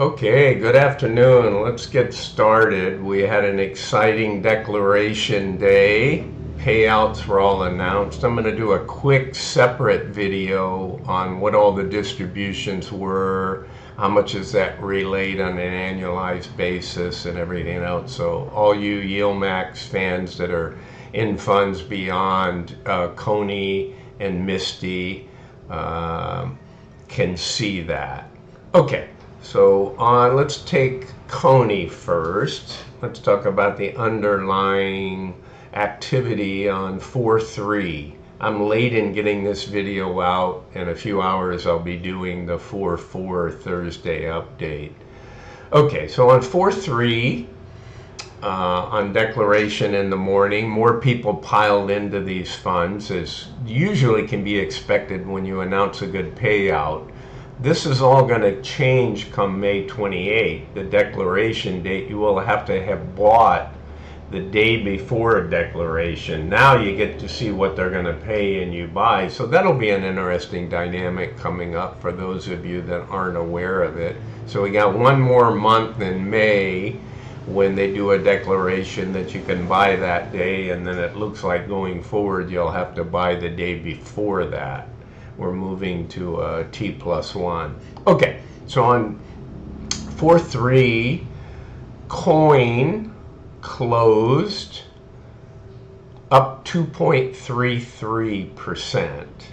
Okay, good afternoon. Let's get started. We had an exciting declaration day. Payouts were all announced. I'm going to do a quick separate video on what all the distributions were, how much is that relayed on an annualized basis and everything else. So all you Yieldmax fans that are in funds beyond CONY and MSTY can see that. Okay. So let's take CONY first. Let's talk about the underlying activity on 4/3. I'm late in getting this video out. In a few hours I'll be doing the 4/4 Thursday update. Okay, so on 4/3, on declaration in the morning, more people piled into these funds, as usually can be expected when you announce a good payout. This is all going to change come May 28th, the declaration date. You will have to have bought the day before a declaration. Now you get to see what they're going to pay and you buy. So that'll be an interesting dynamic coming up for those of you that aren't aware of it. So we got one more month in May when they do a declaration that you can buy that day, and then it looks like going forward you'll have to buy the day before that. We're moving to T+1. Okay, so on 4/3, coin closed up 2.33%,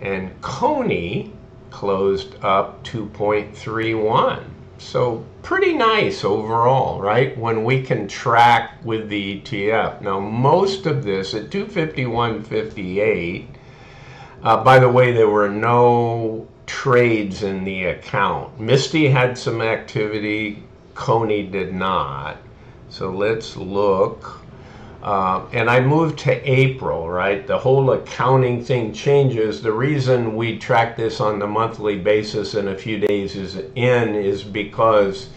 and CONY closed up 2.31. So pretty nice overall, right? When we can track with the ETF. Now most of this at 251.58. By the way, there were no trades in the account. MSTY had some activity, CONY did not. So let's look. And I moved to April, right? The whole accounting thing changes. The reason we track this on the monthly basis and a few days is because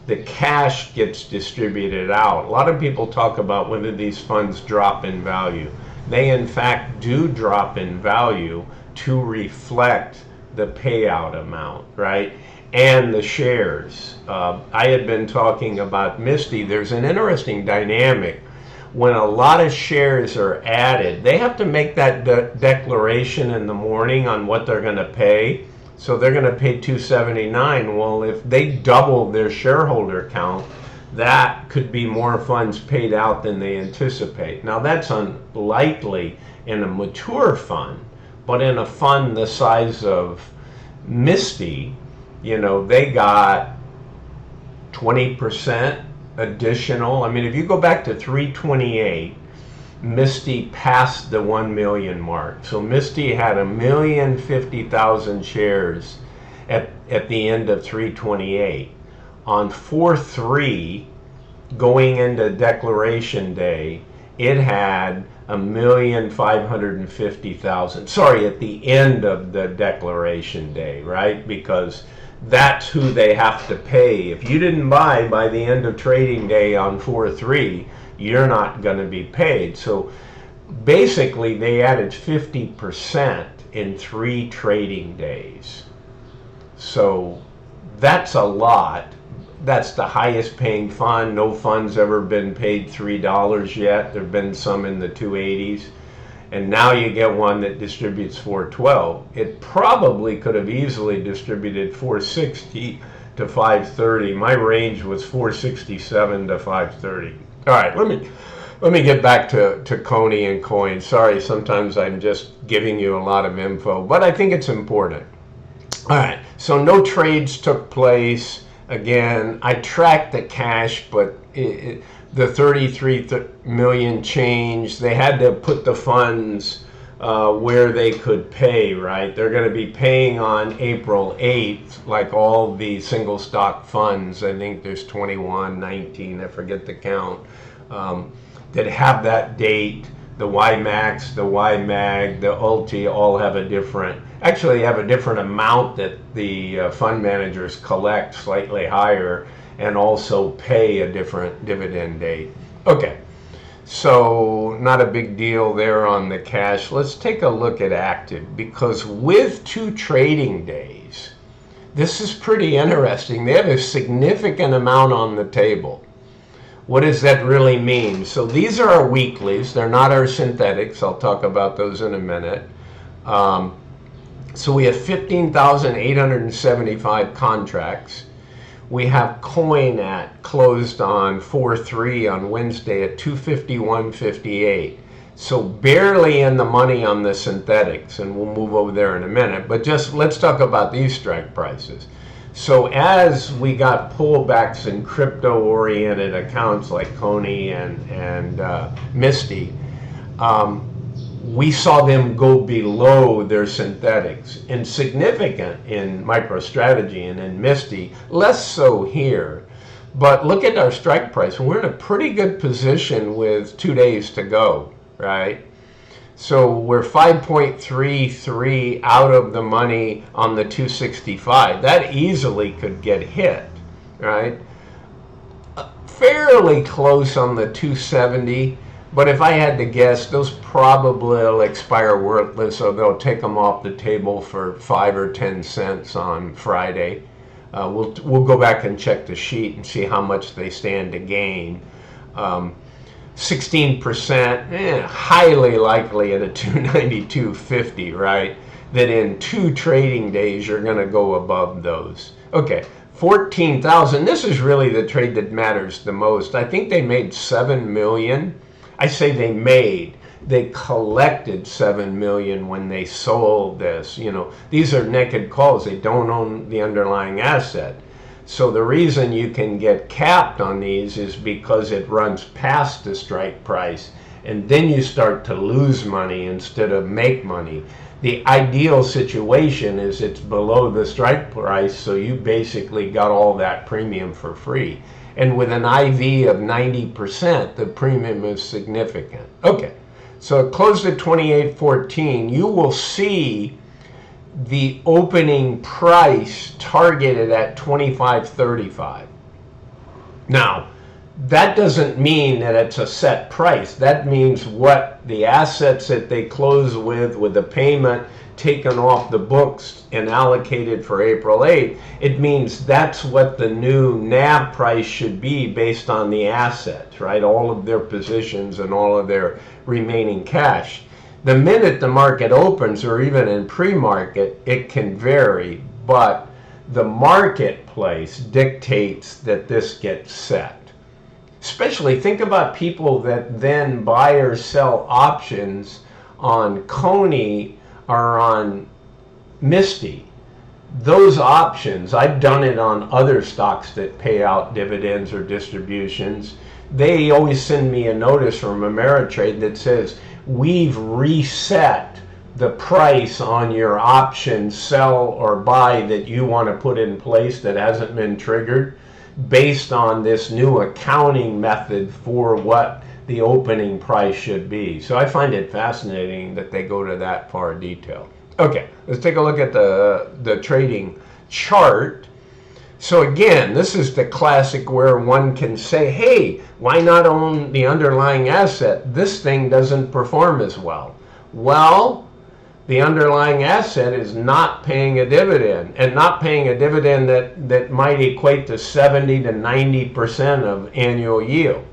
the cash gets distributed out. A lot of people talk about whether these funds drop in value. They in fact do drop in value to reflect the payout amount, right? And the shares. I had been talking about MSTY. There's an interesting dynamic. When a lot of shares are added, they have to make that declaration in the morning on what they're going to pay. So they're going to pay $279. Well, if they double their shareholder count, that could be more funds paid out than they anticipate. Now that's unlikely in a mature fund, but in a fund the size of MSTY, you know, they got 20% additional. I mean, if you go back to 328, MSTY passed the 1 million mark. So MSTY had 1,050,000 shares at the end of 328. On 4/3, going into declaration day, it had 1,550,000. Sorry, at the end of the declaration day, right? Because that's who they have to pay. If you didn't buy by the end of trading day on 4/3, you're not going to be paid. So basically, they added 50% in 3 trading days. So that's a lot. That's the highest paying fund. No fund's ever been paid $3 yet. There have been some in the 280s. And now you get one that distributes 412. It probably could have easily distributed 460 to 530. My range was 467 to 530. All right, let me get back to CONY and coin. Sorry, sometimes I'm just giving you a lot of info, but I think it's important. All right, so no trades took place. Again, I tracked the cash, but the 33 million change, they had to put the funds where they could pay, right? They're going to be paying on April 8th, like all the single stock funds. I think there's 21, 19, I forget the count, that have that date. The YMAX, the YMAG, the ULTI all have a different, actually have a different amount that the fund managers collect, slightly higher, and also pay a different dividend date. Okay, so not a big deal there on the cash. Let's take a look at active, because with 2 trading days, this is pretty interesting. They have a significant amount on the table. What does that really mean? So these are our weeklies. They're not our synthetics. I'll talk about those in a minute. So we have 15,875 contracts. We have coin at closed on 4/3 on Wednesday at 251.58. So barely in the money on the synthetics, and we'll move over there in a minute. But just let's talk about these strike prices. So as we got pullbacks in crypto-oriented accounts like CONY and MSTY, we saw them go below their synthetics. Insignificant in MicroStrategy and in MSTY, less so here. But look at our strike price. We're in a pretty good position with 2 days to go, right? So we're 5.33 out of the money on the 265. That easily could get hit, right? Fairly close on the 270. But if I had to guess, those probably will expire worthless, so they'll take them off the table for 5 or 10 cents on Friday. We'll go back and check the sheet and see how much they stand to gain. 16%, highly likely at a 292.50, right? That in 2 trading days you're going to go above those. Okay. 14,000. This is really the trade that matters the most. I think they made 7 million. I say they made. They collected 7 million when they sold this. You know, these are naked calls. They don't own the underlying asset. So the reason you can get capped on these is because it runs past the strike price, and then you start to lose money instead of make money. The ideal situation is it's below the strike price, so you basically got all that premium for free. And with an IV of 90%, the premium is significant. Okay, so it closed at 28.14. You will see the opening price targeted at 25.35. Now, that doesn't mean that it's a set price. That means what the assets that they close with the payment taken off the books and allocated for April 8th, it means that's what the new NAV price should be based on the assets, right? All of their positions and all of their remaining cash. The minute the market opens, or even in pre-market, it can vary, but the marketplace dictates that this gets set. Especially think about people that then buy or sell options on CONY or on MSTY. Those options, I've done it on other stocks that pay out dividends or distributions. They always send me a notice from Ameritrade that says, we've reset the price on your option, sell or buy that you want to put in place that hasn't been triggered based on this new accounting method for what the opening price should be. So I find it fascinating that they go to that far detail. Okay, let's take a look at the trading chart. So again, this is the classic where one can say, hey, why not own the underlying asset? This thing doesn't perform as well. Well, the underlying asset is not paying a dividend, and not paying a dividend that might equate to 70 to 90% of annual yield.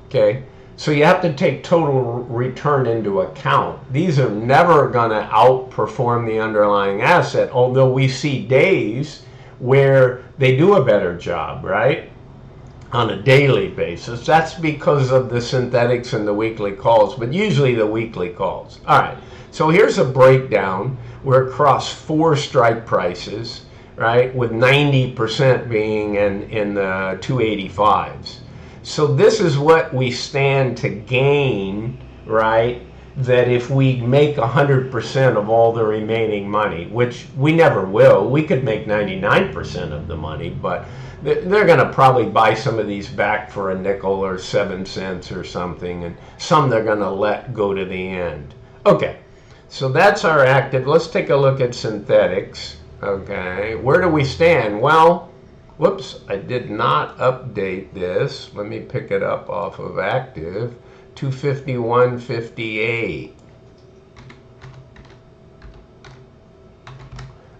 Okay, so you have to take total return into account. These are never going to outperform the underlying asset, although we see days where they do a better job, right? On a daily basis. That's because of the synthetics and the weekly calls, but usually the weekly calls. All right, so here's a breakdown. We're across 4 strike prices, right, with 90% being in the 285s. So this is what we stand to gain, right? That if we make 100% of all the remaining money, which we never will, we could make 99% of the money, but they're going to probably buy some of these back for a nickel or 7 cents or something, and some they're going to let go to the end. Okay, so that's our active. Let's take a look at synthetics. Okay, where do we stand? Well, whoops, I did not update this. Let me pick it up off of active. 251.58.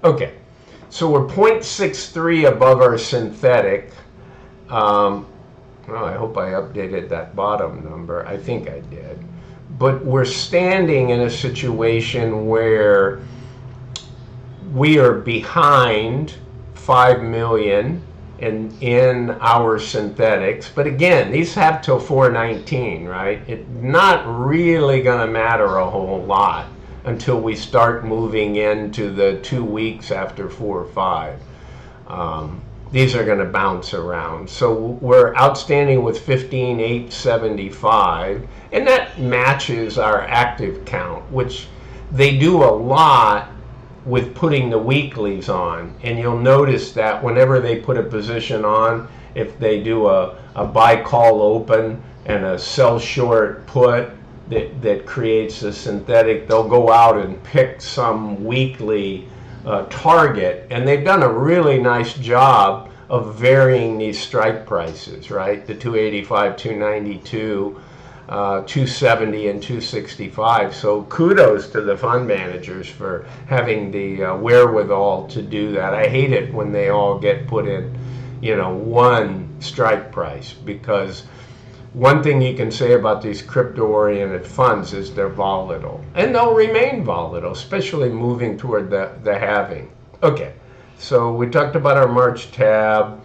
Okay, So we're 0.63 above our synthetic. Well, I hope I updated that bottom number. I think I did. But we're standing in a situation where we are behind 5 million in our synthetics. But again, these have till 419, right? It's not really going to matter a whole lot until we start moving into the 2 weeks after 4 or 5. These are going to bounce around. So we're outstanding with 15,875, and that matches our active count, which they do a lot with putting the weeklies on. And you'll notice that whenever they put a position on, if they do a buy call open and a sell short put that creates a synthetic, they'll go out and pick some weekly target, and they've done a really nice job of varying these strike prices, right? The 285, 292, 270, and 265. So kudos to the fund managers for having the wherewithal to do that. I hate it when they all get put in, one strike price, because one thing you can say about these crypto-oriented funds is they're volatile, and they'll remain volatile, especially moving toward the halving. Okay, so we talked about our March tab.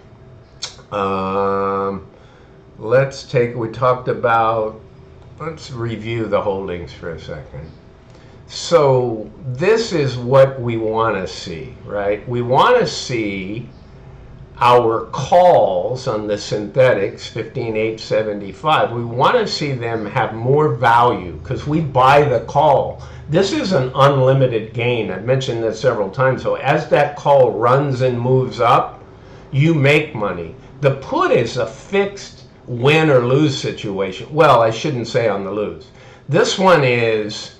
Let's review the holdings for a second. So this is what we want to see, right? We want to see our calls on the synthetics, 15,875, we want to see them have more value because we buy the call. This is an unlimited gain. I've mentioned this several times. So as that call runs and moves up, you make money. The put is a fixed win or lose situation. Well, I shouldn't say on the lose. This one is,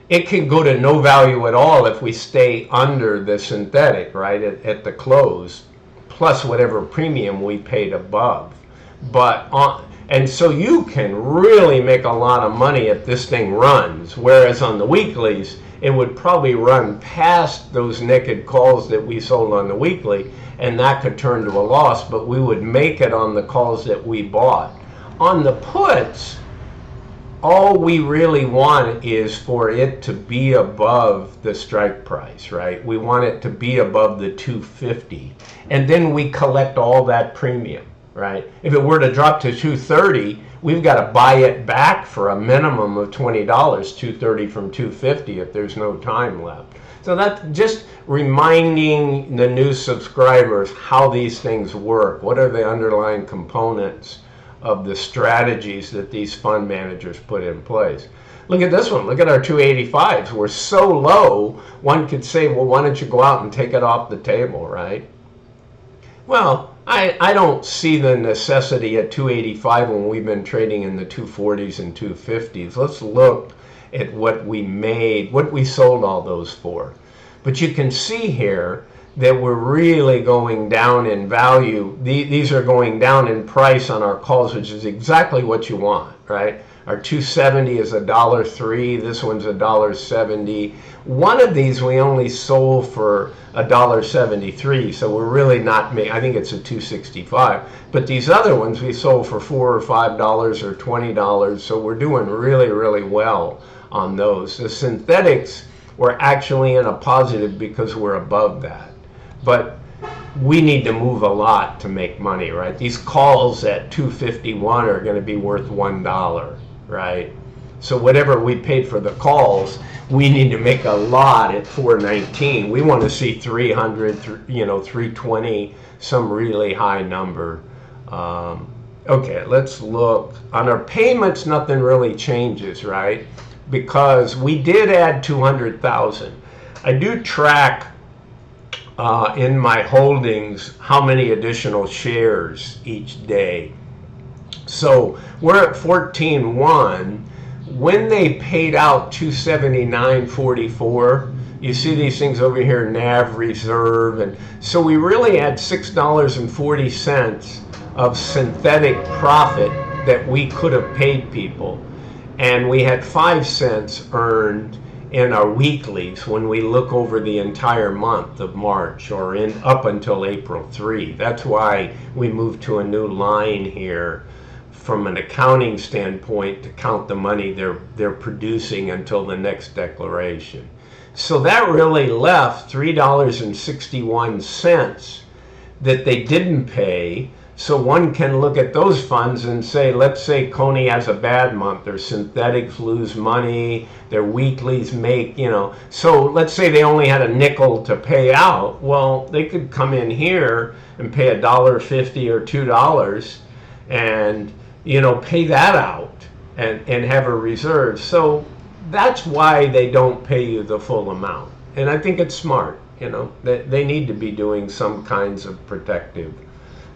it can go to no value at all if we stay under the synthetic, right, at the close, plus whatever premium we paid above. And so you can really make a lot of money if this thing runs, whereas on the weeklies, it would probably run past those naked calls that we sold on the weekly, and that could turn to a loss, but we would make it on the calls that we bought. On the puts, all we really want is for it to be above the strike price, right? We want it to be above the 250, and then we collect all that premium, right? If it were to drop to 230, we've got to buy it back for a minimum of $20, 230 from 250 if there's no time left. So that's just reminding the new subscribers how these things work. What are the underlying components of the strategies that these fund managers put in place? Look at this one. Look at our 285s. We're so low, one could say, well, why don't you go out and take it off the table, right? Well, I don't see the necessity at 285 when we've been trading in the 240s and 250s. Let's look at what we made, what we sold all those for. But you can see here that we're really going down in value. These are going down in price on our calls, which is exactly what you want, right? Our 270 is $1.03. This one's $1.70. One of these we only sold for $1.73, so we're really not making. I think it's a 265. But these other ones we sold for $4 or $5 or $20, so we're doing really, really well on those. The synthetics, we're actually in a positive because we're above that. But we need to move a lot to make money, right? These calls at 251 are going to be worth $1, right? So whatever we paid for the calls, we need to make a lot at 419. We want to see 300, 320, some really high number. Okay, let's look. On our payments, nothing really changes, right? Because we did add 200,000. I do track in my holdings how many additional shares each day. So we're at 14.1. When they paid out 279.44, you see these things over here, NAV reserve, and so we really had $6.40 of synthetic profit that we could have paid people, and we had 5 cents earned in our weeklies when we look over the entire month of March or in up until April 3. That's why we moved to a new line here from an accounting standpoint to count the money they're producing until the next declaration. So that really left $3.61 that they didn't pay. So one can look at those funds and say, let's say CONY has a bad month, their synthetics lose money, their weeklies make, so let's say they only had a nickel to pay out. Well, they could come in here and pay $1.50 or $2 and, pay that out and have a reserve. So that's why they don't pay you the full amount. And I think it's smart, they need to be doing some kinds of protective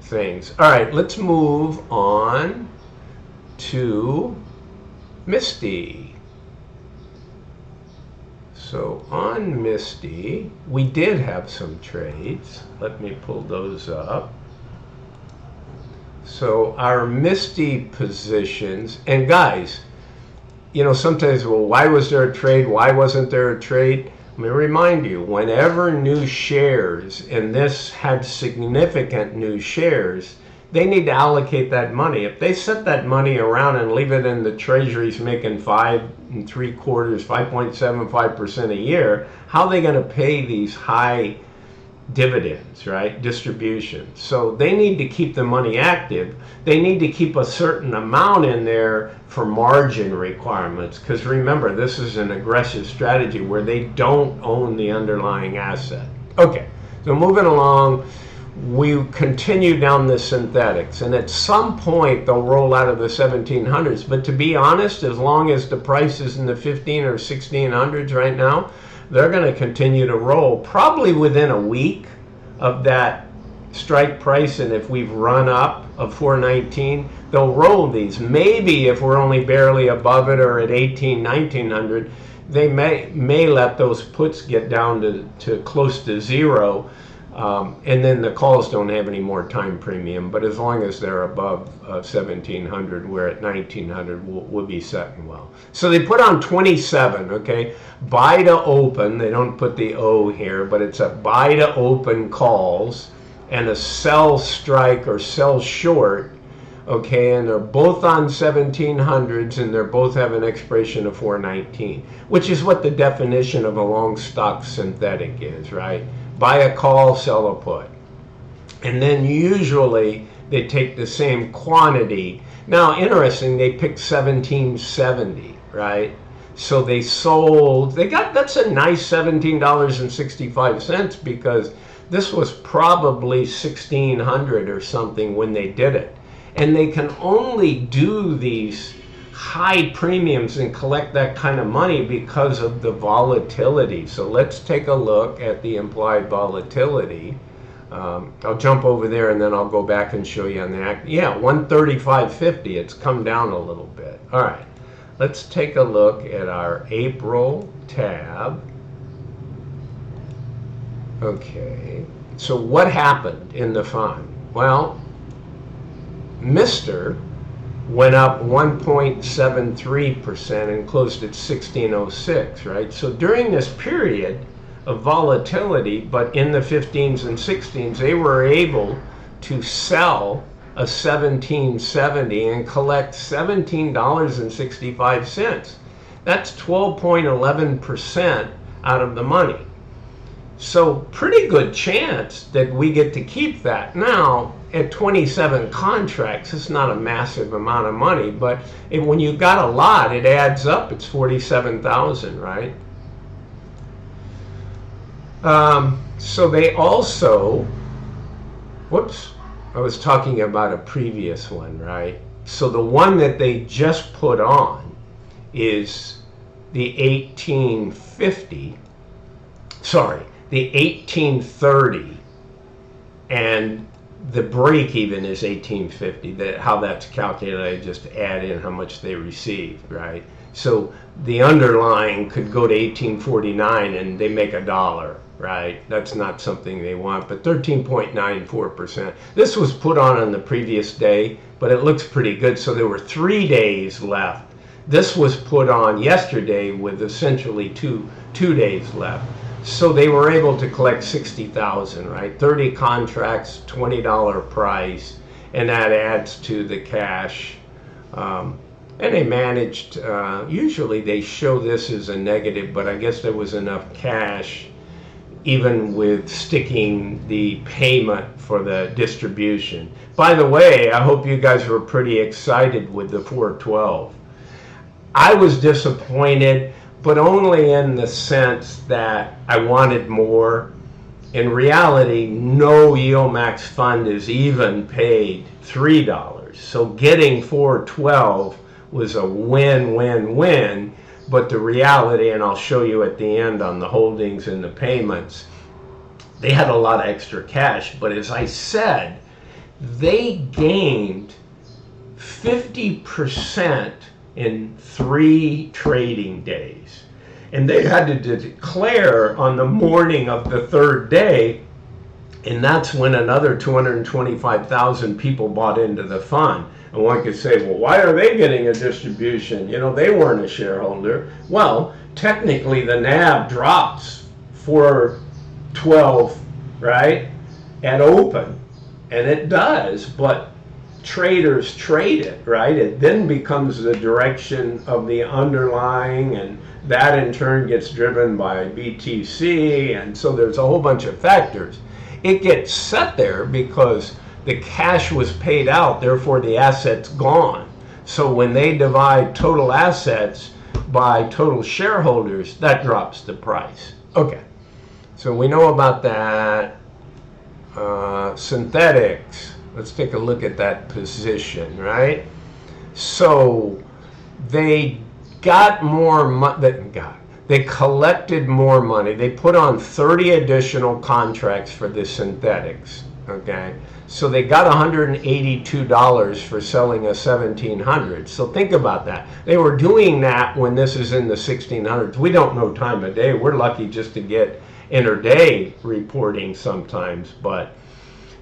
things. All right, let's move on to MSTY. So on MSTY, we did have some trades. Let me pull those up. So our MSTY positions, and guys, sometimes, well, why was there a trade? Why wasn't there a trade? Let me remind you, whenever new shares, and this had significant new shares, they need to allocate that money. If they set that money around and leave it in the treasuries making 5 3/4, 5.75% a year, how are they going to pay these high dividends, right? Distributions. So they need to keep the money active. They need to keep a certain amount in there for margin requirements, because remember, this is an aggressive strategy where they don't own the underlying asset. Okay, so moving along, we continue down the synthetics, and at some point they'll roll out of the 1700s, but to be honest, as long as the price is in the 15 or 1600s right now, they're going to continue to roll probably within a week of that strike price. And if we've run up of 419, they'll roll these. Maybe if we're only barely above it or at 1900, they may let those puts get down to close to zero. And then the calls don't have any more time premium, but as long as they're above 1700, we're at 1900, we'll be setting well. So they put on 27, okay? Buy to open, they don't put the O here, but it's a buy to open calls and a sell strike or sell short, okay? And they're both on 1700s and they're both have an expiration of 419, which is what the definition of a long stock synthetic is, right? Buy a call, sell a put. And then usually they take the same quantity. Now, interesting, they picked 1770, right? So they sold, that's a nice $17.65 because this was probably 1600 or something when they did it. And they can only do these high premiums and collect that kind of money because of the volatility. So let's take a look at the implied volatility. I'll jump over there and then I'll go back and show you on the act. Yeah, 135.50. It's come down a little bit. All right, let's take a look at our April tab. Okay, so what happened in the fund? Well, Mr. went up 1.73% and closed at 1606, right? So during this period of volatility, but in the 15s and 16s, they were able to sell a 1770 and collect $17.65. That's 12.11% out of the money. So pretty good chance that we get to keep that. Now, at 27 contracts, it's not a massive amount of money, but when you got a lot, it adds up. It's 47,000, right? So they also, whoops, I was talking about a previous one, right? So the one that they just put on is the 1850, the 1830, and the break even is 1850. How that's calculated, I just add in how much they received, right? So the underlying could go to 1849 and they make $1, right? That's not something they want, but 13.94%. This was put on the previous day, but it looks pretty good. So there were 3 days left This was put on yesterday with essentially two days left. So they were able to collect 60,000, right? 30 contracts, $20 price, and that adds to the cash. And they managed, usually they show this as a negative, but I guess there was enough cash even with sticking the payment for the distribution. By the way, I hope you guys were pretty excited with the 412. I was disappointed, but only in the sense that I wanted more. In reality, no Yieldmax fund is even paid $3. So getting 412 was a win-win-win. But the reality, and I'll show you at the end on the holdings and the payments, they had a lot of extra cash. But as I said, they gained 50% in 3 trading days. And they had to declare on the morning of the 3rd day, and that's when another 225,000 people bought into the fund. And one could say, well, why are they getting a distribution? You know, they weren't a shareholder. Well, technically the NAV drops 412, right, at open. And it does, but traders trade it, right? It then becomes the direction of the underlying, and that in turn gets driven by BTC. And so there's a whole bunch of factors. It gets set there because the cash was paid out, therefore the asset's gone. So when they divide total assets by total shareholders, that drops the price. Okay, so we know about that. Synthetics, let's take a look at that position, right? So they got more money, they collected more money. They put on 30 additional contracts for the synthetics, okay? So they got $182 for selling a 1700. So think about that. They were doing that when this is in the 1600s. We don't know time of day. We're lucky just to get intraday reporting sometimes, but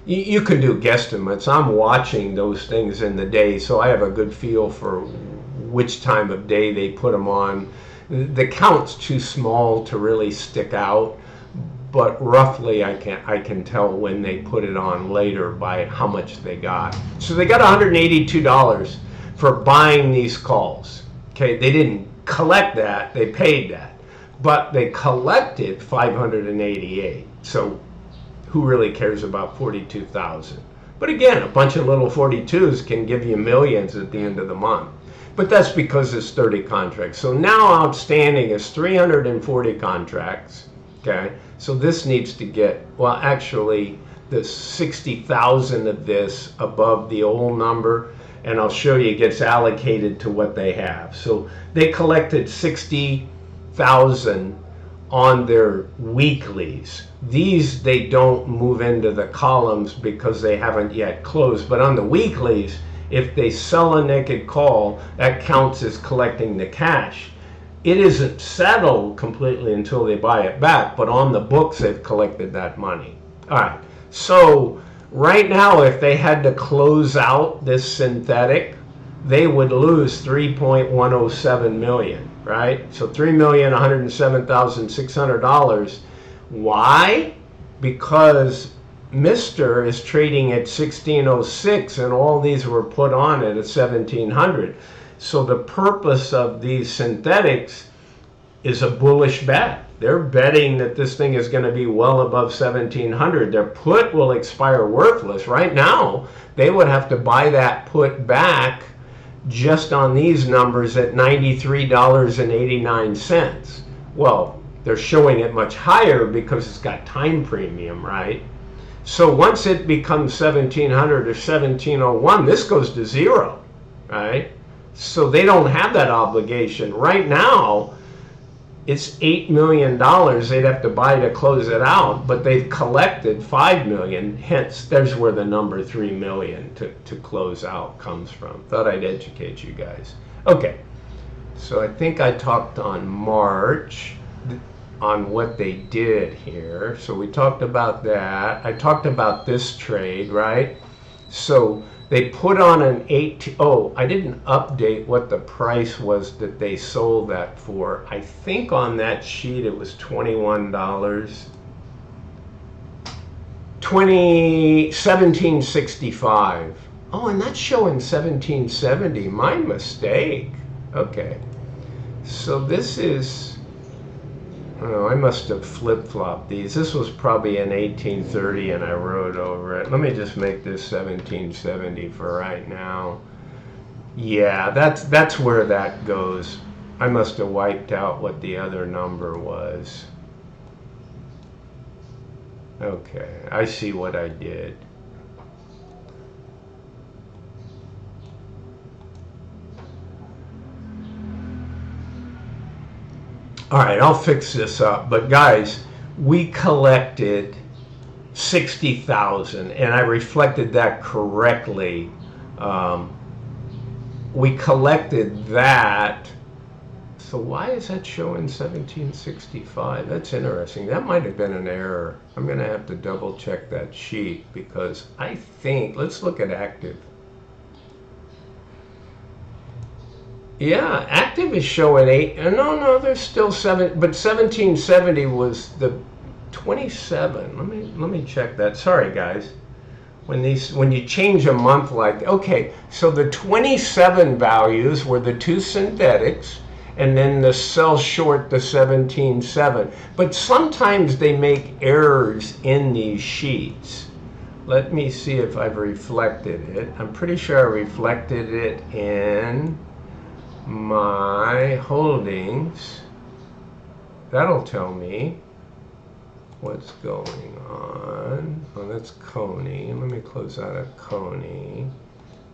you can do guesstimates. I'm watching those things in the day, so I have a good feel for which time of day they put them on. The count's too small to really stick out, but roughly I can tell when they put it on later by how much they got. So they got $182 for buying these calls. Okay, they didn't collect that, they paid that, but they collected $588. So who really cares about 42,000? But again, a bunch of little 42s can give you millions at the end of the month. But that's because it's 30 contracts. So now outstanding is 340 contracts. Okay, so this needs to get, well, actually, the 60,000 of this above the old number, and I'll show you it gets allocated to what they have. So they collected 60,000 on their weeklies. These they don't move into the columns because they haven't yet closed, but on the weeklies, if they sell a naked call, that counts as collecting the cash. It isn't settled completely until they buy it back, but on the books they've collected that money. All right, so right now if they had to close out this synthetic, they would lose $3.107 million, right? So $3,107,600. Why? Because Mr. is trading at 1606 and all these were put on at 1700. So the purpose of these synthetics is a bullish bet. They're betting that this thing is going to be well above 1700. Their put will expire worthless. Right now, they would have to buy that put back just on these numbers at $93.89. Well, they're showing it much higher because it's got time premium, right? So once it becomes 1700 or 1701, this goes to zero, right? So they don't have that obligation. Right now, it's $8 million they'd have to buy to close it out, but they've collected $5 million. Hence, there's where the number $3 million to close out comes from. Thought I'd educate you guys. Okay, so I think I talked on March on what they did here. So we talked about that. I talked about this trade, right? So They put on an 18, oh, I didn't update what the price was that they sold that for. I think on that sheet it was $21. 1765. Oh, and that's showing 1770. My mistake. Okay. So this is, oh, I must have flip-flopped these. This was probably in 1830 and I wrote over it. Let me just make this 1770 for right now. Yeah, that's where that goes. I must have wiped out what the other number was. Okay, I see what I did. All right, I'll fix this up. But guys, we collected 60,000, and I reflected that correctly. We collected that. So why is that showing 1765? That's interesting. That might have been an error. I'm going to have to double check that sheet because I think, let's look at active. Yeah, active is showing 8. No, there's still 7, but 1770 was the 27. Let me check that. Sorry, guys. When you change a month like, okay, so the 27 values were the two synthetics, and then the cell short, the 17.7. But sometimes they make errors in these sheets. Let me see if I've reflected it. I'm pretty sure I reflected it in my holdings. That'll tell me what's going on. Oh, that's CONY. Let me close out of CONY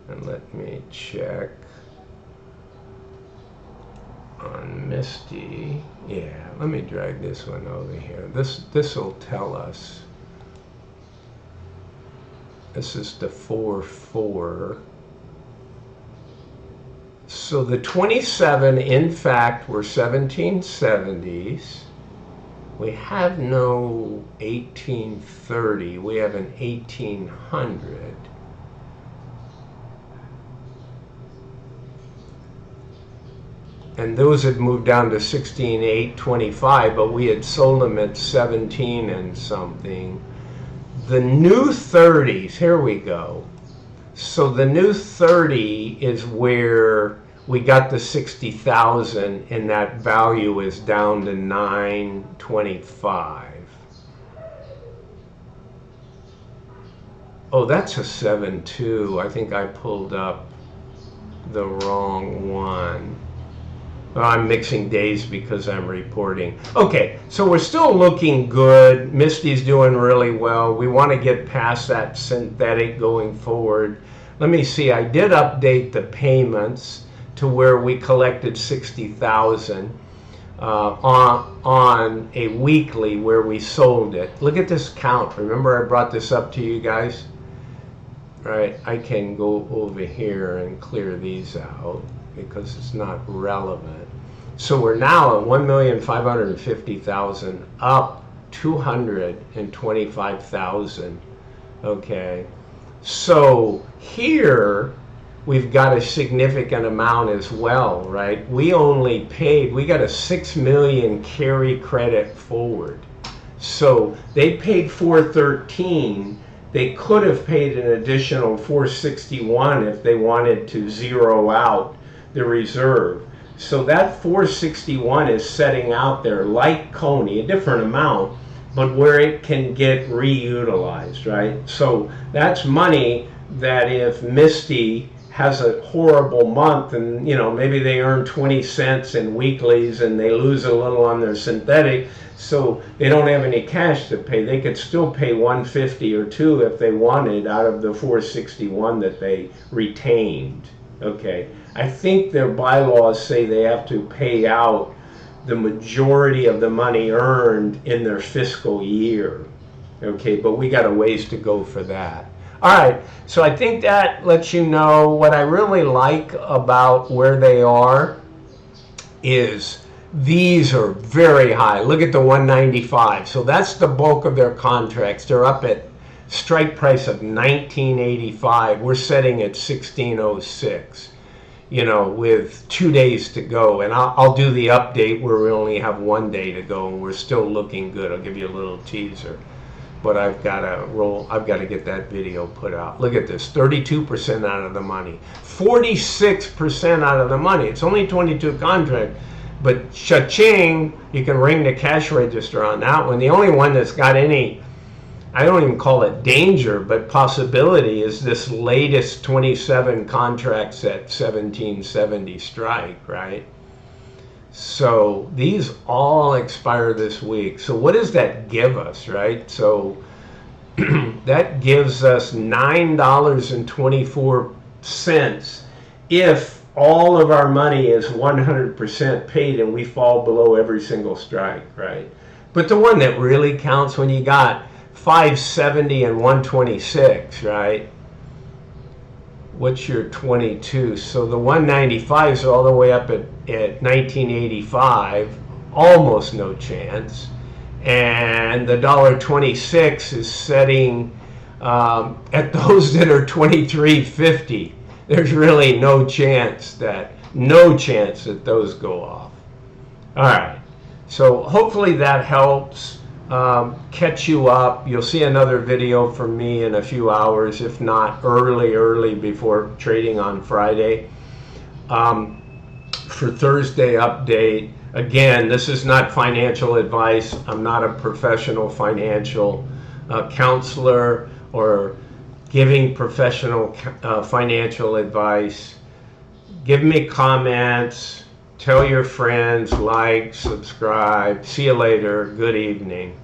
and let me check on MSTY. Yeah, let me drag this one over here. This will tell us. This is the 4-4. So the 27, in fact, were 1770s. We have no 1830. We have an 1800. And those had moved down to 16,825, but we had sold them at 17 and something. The new 30s, here we go. So the new 30 is where we got the 60,000, and that value is down to 925. Oh, that's a 7.2. I think I pulled up the wrong one. Well, I'm mixing days because I'm reporting. Okay, so we're still looking good. MSTY's doing really well. We want to get past that synthetic going forward. Let me see. I did update the payments to where we collected 60,000 on a weekly where we sold it. Look at this count. Remember I brought this up to you guys? All right, I can go over here and clear these out because it's not relevant. So we're now at 1,550,000, up 225,000. Okay, so here we've got a significant amount as well, right? We only paid, we got a 6 million carry credit forward. So they paid 413. They could have paid an additional 461 if they wanted to zero out the reserve. So that 461 is setting out there like CONY, a different amount, but where it can get reutilized, right? So that's money that if MSTY has a horrible month and, you know, maybe they earn 20 cents in weeklies and they lose a little on their synthetic, so they don't have any cash to pay, they could still pay 150 or 2 if they wanted out of the 461 that they retained. Okay, I think their bylaws say they have to pay out the majority of the money earned in their fiscal year. Okay, but we got a ways to go for that. All right, so I think that lets you know what I really like about where they are is these are very high. Look at the 195. So that's the bulk of their contracts. They're up at strike price of 1985. We're setting at 1606. You know, with 2 days to go, and I'll do the update where we only have 1 day to go, and we're still looking good. I'll give you a little teaser, but I've got to get that video put out. Look at this, 32% out of the money, 46% out of the money. It's only 22 contract, but cha-ching, you can ring the cash register on that one. The only one that's got any, I don't even call it danger, but possibility, is this latest 27 contracts at 1770 strike, right? So these all expire this week. So what does that give us, right? So that gives us $9.24 if all of our money is 100% paid and we fall below every single strike, right? But the one that really counts when you got 570 and 126, right? What's your 22? So the 195s are all the way up at 1985, almost no chance. And the $1.26 is setting at those that are 23.50. There's really no chance that those go off. All right. So hopefully that helps. Catch you up. You'll see another video from me in a few hours, if not early before trading on Friday. For Thursday update, again, this is not financial advice. I'm not a professional financial counselor or giving professional financial advice. Give me comments. Tell your friends, like, subscribe. See you later. Good evening.